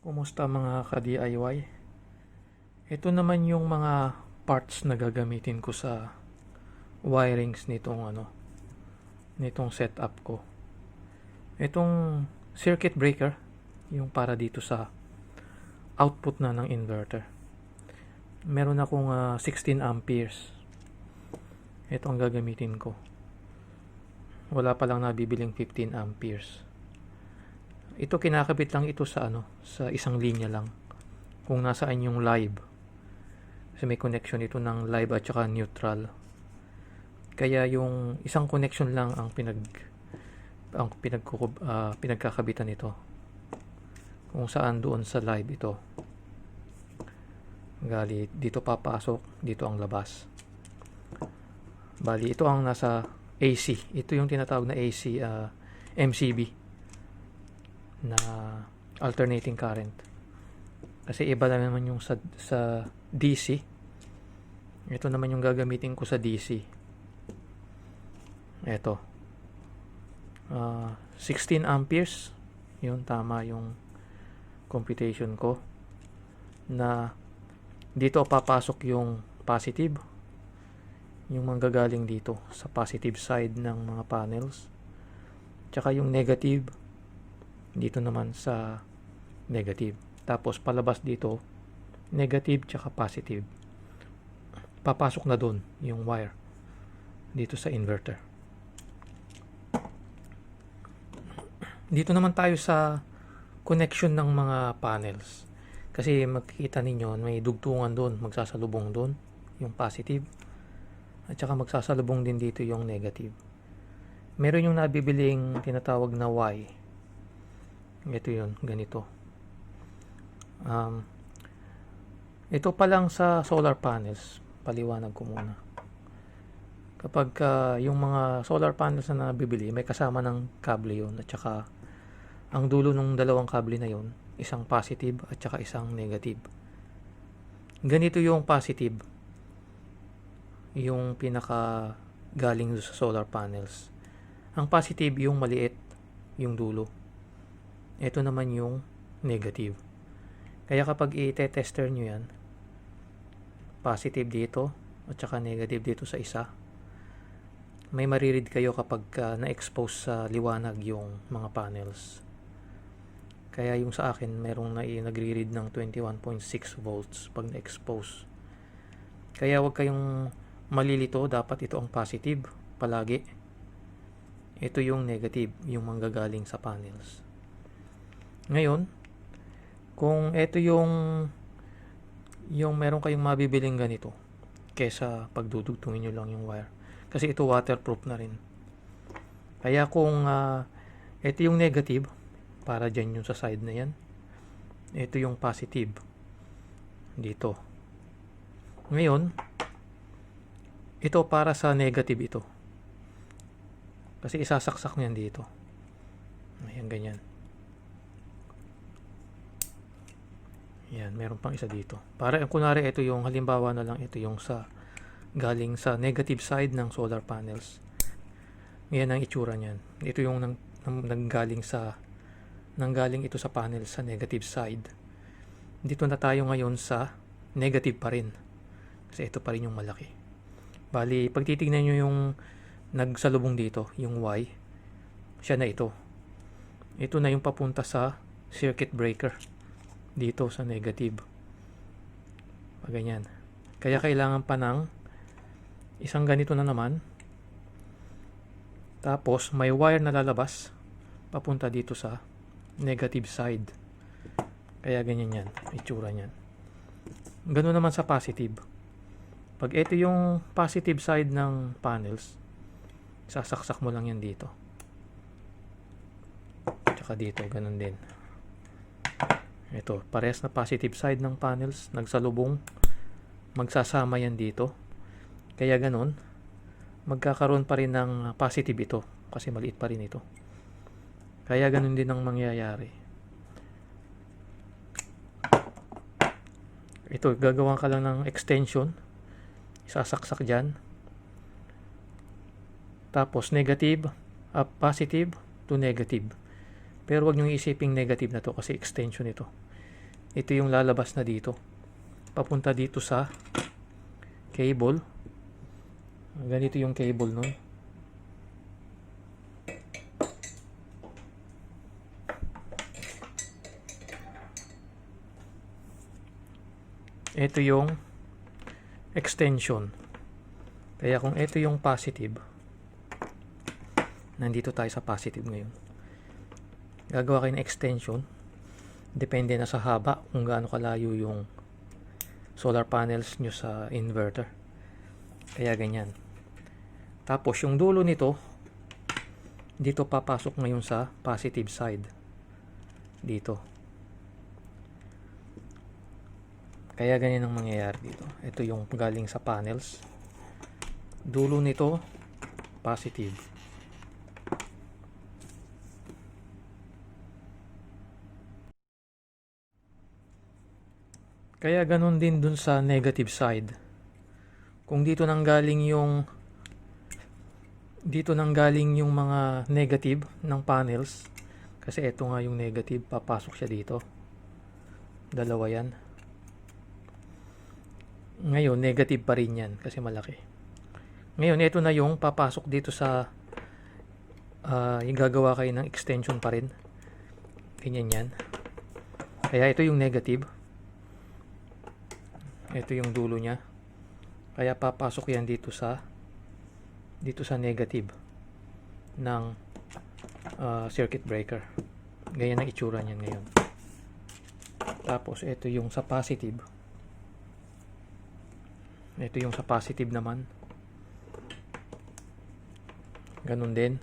Kumusta mga ka-DIY? Ito naman yung mga parts na gagamitin ko sa wirings nitong setup ko. Itong circuit breaker, yung para dito sa output na ng inverter. Meron akong 16 amperes. Ito ang gagamitin ko. Wala pa lang nabibiling 15 amperes. Ito kinakabit lang ito sa isang linya lang. Kung nasaan yung live. Kasi may connection ito ng live at saka neutral. Kaya yung isang connection lang ang pinagkakabitan nito. Kung saan doon sa live ito. Gali dito papasok, dito ang labas. Bali ito ang nasa AC. Ito yung tinatawag na AC MCB na alternating current. Kasi iba naman yung sa DC. Ito naman yung gagamitin ko sa DC. Ito. 16 amperes. Yun, tama yung computation ko. Na dito papasok yung positive. Yung manggagaling dito sa positive side ng mga panels. Tsaka yung negative dito naman sa negative. Tapos palabas dito negative tsaka positive. Papasok na doon yung wire dito sa inverter. Dito naman tayo sa connection ng mga panels. Kasi makikita ninyo may dugtungan doon, magsasalubong doon yung positive. At saka magsasalubong din dito yung negative. Meron yung nabibiling tinatawag na Y. Ito yun, ganito. Ito pa lang sa solar panels. Paliwanag ko muna. Kapag yung mga solar panels na nabibili, may kasama ng kable yun. At saka, ang dulo ng dalawang kable na yun, isang positive at saka isang negative. Ganito yung positive. Yung pinaka galing sa solar panels. Ang positive yung maliit, yung dulo. Ito naman yung negative. Kaya kapag i-tester nyo yan, positive dito at saka negative dito sa isa, may mariread kayo kapag na-expose sa liwanag yung mga panels. Kaya yung sa akin, merong nagre-read ng 21.6 volts pag na-expose. Kaya wag kayong malilito, dapat ito ang positive palagi. Ito yung negative, yung manggagaling sa panels. Ngayon, kung ito yung meron kayong mabibiling ganito kesa pagdudugtungin nyo lang yung wire. Kasi ito waterproof na rin. Kaya kung ito yung negative, para dyan yung sa side na yan. Ito yung positive. Dito. Ngayon, ito para sa negative ito. Kasi isasaksak nyo yan dito. Ayan, ganyan. Yan, meron pang isa dito. Para kunwari ito yung halimbawa na lang ito yung galing sa negative side ng solar panels. Yan ang itsura niyan. Ito yung nanggaling ito sa panel sa negative side. Dito na tayo ngayon sa negative pa rin. Kasi ito pa rin yung malaki. Bali, pag titignan nyo yung nagsalubong dito, yung Y, siya na ito. Ito na yung papunta sa circuit breaker. Dito sa negative. Ganyan. Kaya kailangan pa ng isang ganito na naman. Tapos may wire na lalabas papunta dito sa negative side. Kaya ganyan yan. Itsura niyan. Ganun naman sa positive. Pag ito yung positive side ng panels, sasaksak mo lang yan dito. Tsaka dito, ganun din. Ito, parehas na positive side ng panels, nagsalubong, magsasama yan dito. Kaya ganun, magkakaroon pa rin ng positive ito, kasi maliit pa rin ito. Kaya ganun din ang mangyayari. Ito, gagawa ka lang ng extension, isasaksak dyan. Tapos negative, positive to negative. Pero wag nyo isiping negative na to kasi extension ito. ito yung lalabas na dito. Papunta dito sa cable. Ganito yung cable nun. Ito yung extension. Kaya kung ito yung positive, nandito tayo sa positive ngayon. Gagawa kayo ng extension. Depende na sa haba kung gaano kalayo yung solar panels nyo sa inverter. Kaya ganyan. Tapos yung dulo nito, dito papasok ngayon sa positive side. Dito. Kaya ganyan ang mangyayari dito. Ito yung galing sa panels. Dulo nito, positive. Kaya ganun din dun sa negative side. Kung dito nanggaling yung mga negative ng panels, kasi ito nga yung negative, papasok siya dito. Dalawa yan. Ngayon, negative pa rin yan kasi malaki. Ngayon, ito na yung papasok dito sa yung gagawa kayo ng extension pa rin. Ganyan yan. Kaya ito yung negative. Ito yung dulo niya. Kaya papasok yan dito sa negative ng circuit breaker. Ganyan ang itsura niyan ngayon. Tapos, ito yung sa positive. Ito yung sa positive naman. Ganun din.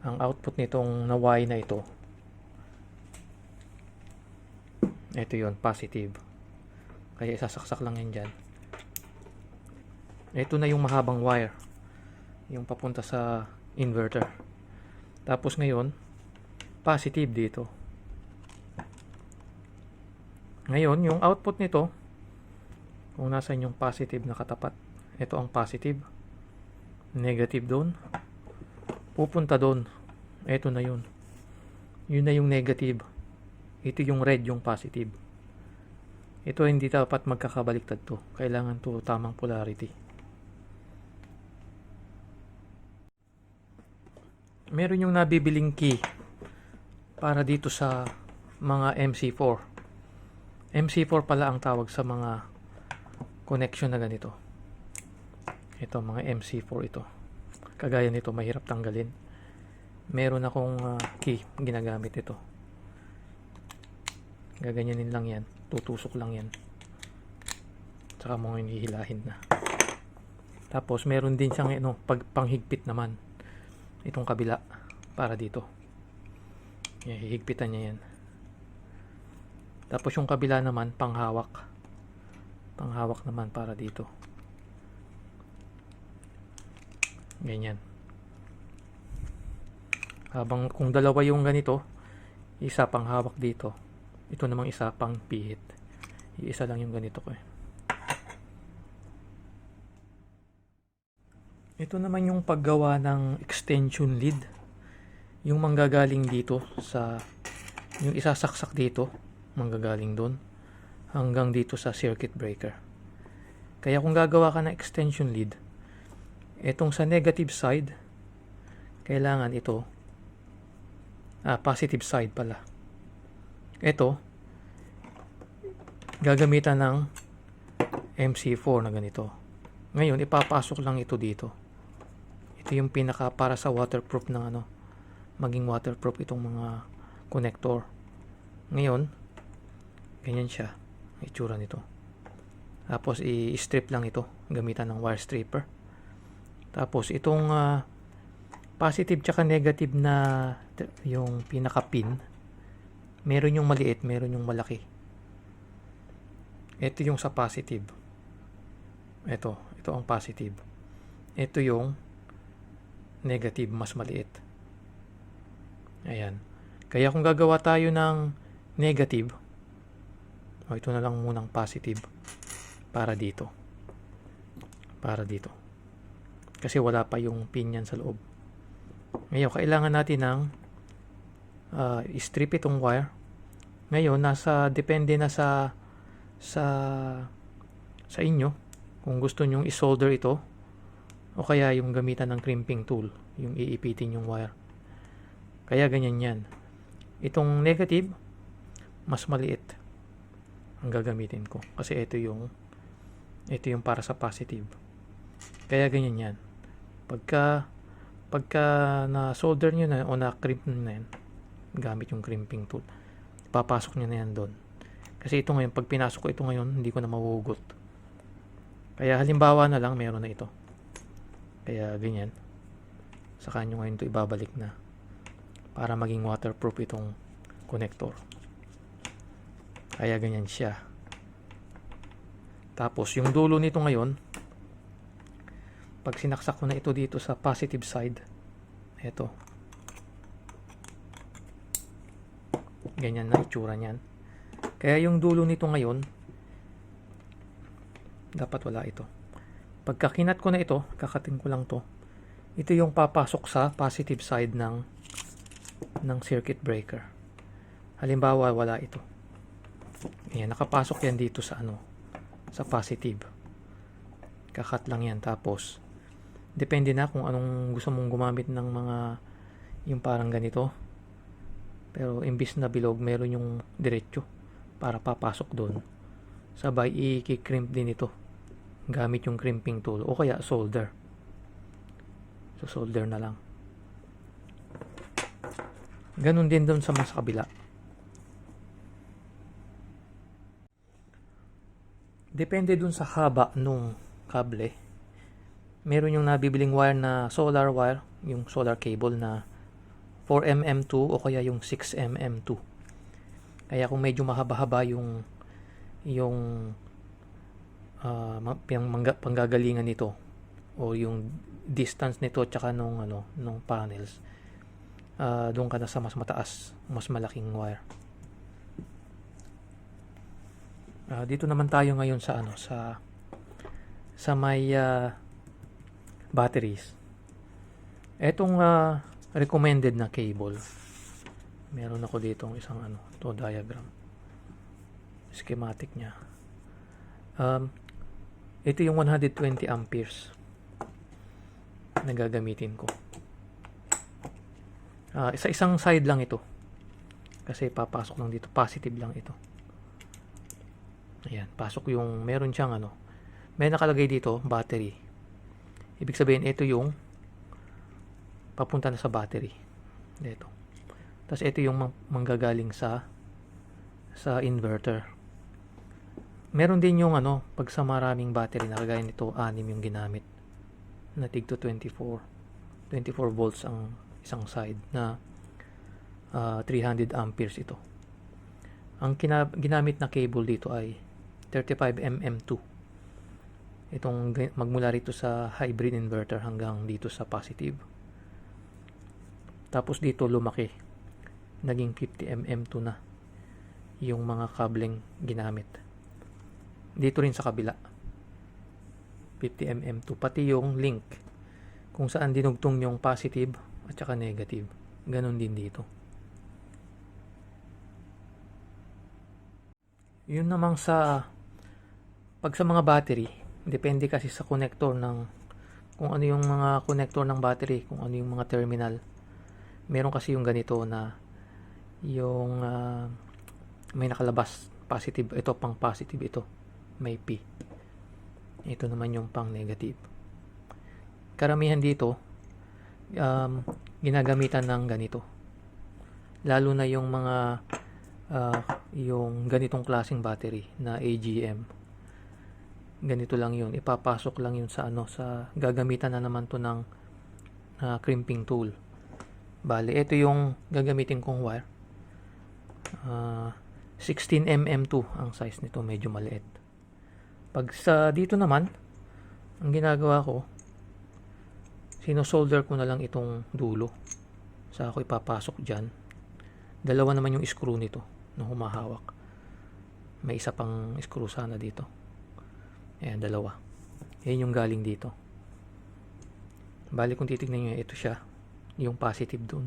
Ang output nitong na Y na ito. Ito yun, positive. Kaya isasaksak lang yan dyan. Ito na yung mahabang wire. Yung papunta sa inverter. Tapos ngayon, positive dito. Ngayon, yung output nito, kung nasan yung positive na katapat, ito ang positive, negative doon, pupunta doon, ito na yun na yung negative, ito yung red, yung positive. Ito hindi dapat magkakabaliktad to, kailangan to tamang polarity. Meron yung nabibiling key para dito sa mga MC4. MC4 pala ang tawag sa mga connection na ganito. Ito, mga MC4 ito. Kagaya nito, mahirap tanggalin. Meron akong key, ginagamit ito. Gaganyanin lang yan. Tutusok lang yan. Tsaka mo hihilahin na. Tapos, meron din siyang panghigpit naman. Itong kabila, para dito. Yan, hihigpitan niya yan. Tapos, yung kabila naman, panghawak. Panghawak naman para dito. Ganyan. Habang kung dalawa yung ganito, isa panghawak dito. Ito namang isa pang pihit. Iisa lang yung ganito ko eh. Ito naman yung paggawa ng extension lead. Yung manggagaling dito sa yung isasaksak dito, manggagaling doon hanggang dito sa circuit breaker. Kaya kung gagawa ka ng extension lead, itong sa negative side, kailangan ito, positive side pala. Ito, gagamitan ng MC4 na ganito. Ngayon, ipapasok lang ito dito. Ito yung pinaka para sa waterproof ng maging waterproof itong mga connector. Ngayon, ganyan siya. Itsura nito. Tapos i-strip lang ito gamitan ng wire stripper. Tapos itong positive tsaka negative na yung pinaka pin, meron yung maliit, meron yung malaki. Ito yung sa positive. Ito ang positive. Ito yung negative, mas maliit. Ayan. Kaya kung gagawa tayo ng negative, ito na lang munang positive para dito. Para dito. Kasi wala pa yung pin yan sa loob. Ngayon, kailangan natin ng i-strip itong wire. Ngayon, depende na sa sa inyo kung gusto nyong isolder ito o kaya yung gamitan ng crimping tool, yung iipitin yung wire. Kaya ganyan yan. Itong negative, mas maliit ang gagamitin ko kasi ito yung para sa positive. Kaya ganyan yan. Pagka na solder nyo na o na crimp na yan, gamit yung crimping tool, papasok nyo na yan doon. Kasi ito ngayon, pag pinasok ko ito ngayon, hindi ko na mahuhugot. Kaya halimbawa na lang, meron na ito. Kaya ganyan. Saka nyo ngayon ito ibabalik na para maging waterproof itong connector. Kaya ganyan siya. Tapos yung dulo nito ngayon, pag sinaksak ko na ito dito sa positive side, ito. Ganyan na itsura niyan. Kaya yung dulo nito ngayon, dapat wala ito. Pagka kinat ko na ito, kakating ko lang to. Ito yung papasok sa positive side ng circuit breaker. Halimbawa, wala ito. Ayan, nakapasok yan dito sa sa positive. Kakat lang yan. Tapos, depende na kung anong gusto mong gumamit ng mga yung parang ganito. Pero imbis na bilog, meron yung diretso para papasok doon. Sabay, i-crimp din ito gamit yung crimping tool o kaya solder. So, solder na lang. Ganun din doon sa mas kabila. Depende dun sa haba nung kable. Meron yung nabibiling wire na solar wire, yung solar cable na 4mm2 o kaya yung 6mm2. Kaya kung medyo mahaba-haba yung panggagalingan nito o yung distance nito tsaka nung panels, doon ka na sa mas mataas, mas malaking wire. Dito naman tayo ngayon sa sa may batteries. Etong recommended na cable. Meron ako dito isang to diagram. Schematic niya. Ito yung 120 amperes na gagamitin ko. Isang side lang ito. Kasi papasok lang dito, positive lang ito. Ayan, pasok yung, meron siyang may nakalagay dito, battery. Ibig sabihin, ito yung papunta na sa battery. Dito. Tapos ito yung manggagaling sa inverter. Meron din yung pag sa maraming battery na kagaya nito, 6 yung ginamit. Na tig to 24 volts ang isang side na 300 amperes ito. Ang ginamit na cable dito ay 35mm2. Itong magmula rito sa hybrid inverter hanggang dito sa positive. Tapos dito lumaki. Naging 50mm2 na yung mga kableng ginamit. Dito rin sa kabila. 50mm2. Pati yung link kung saan dinugtong yung positive at saka negative. Ganon din dito. Yun namang pag sa mga battery, depende kasi sa connector kung ano yung mga connector ng battery, kung ano yung mga terminal. Meron kasi yung ganito na yung may nakalabas positive, ito pang positive, ito may P. Ito naman yung pang negative. Karamihan dito ginagamitan ng ganito. Lalo na yung mga yung ganitong klaseng battery na AGM. Ganito lang yun, ipapasok lang yun sa gagamitan na naman to ng crimping tool. Bale, ito yung gagamitin kong wire. 16mm2 ang size nito, medyo maliit. Pag sa dito naman, ang ginagawa ko, sino-solder ko na lang itong dulo. Sa ako ipapasok dyan. Dalawa naman yung screw nito na humahawak. May isa pang screw sana dito. Ayan, dalawa. Yan yung galing dito. Bali kung titignan nyo, ito siya. Yung positive dun.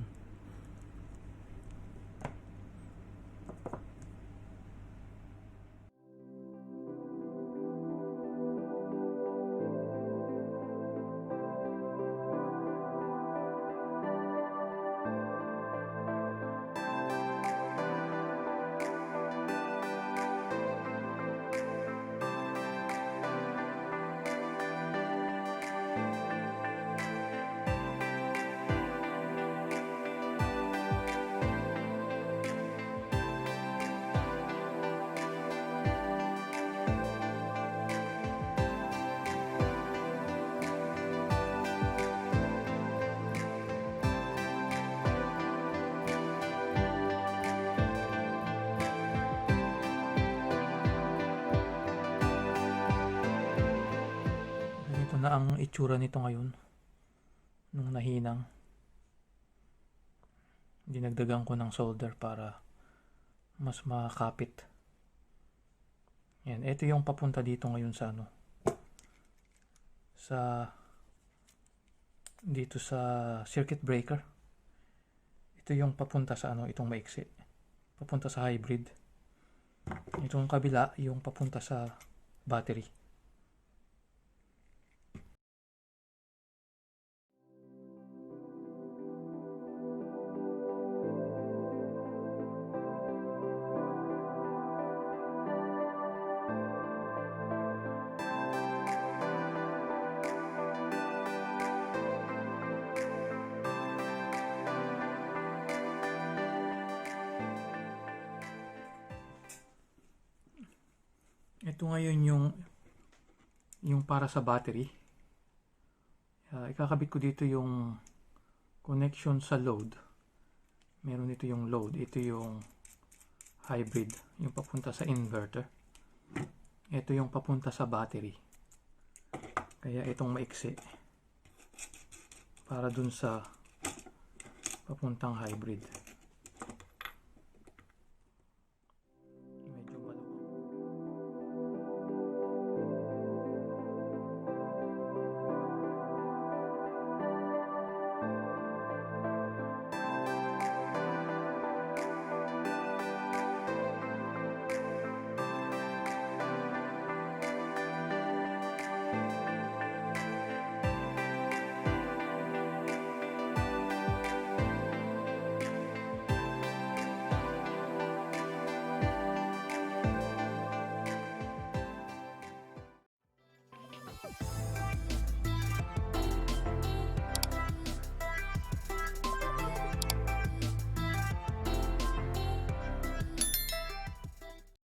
na ang itsura nito ngayon nung nahinang. Dinagdagan ko ng solder para mas makapit. Yan, ito yung papunta dito ngayon sa dito sa circuit breaker. Ito yung papunta sa itong maiksi. Papunta sa hybrid. Itong kabila yung papunta sa battery. Ito ngayon yung para sa battery. Ikakabit ko dito yung connection sa load. Meron dito yung load. Ito yung hybrid. Yung papunta sa inverter. Ito yung papunta sa battery. Kaya itong maiksi. Para dun sa papuntang hybrid.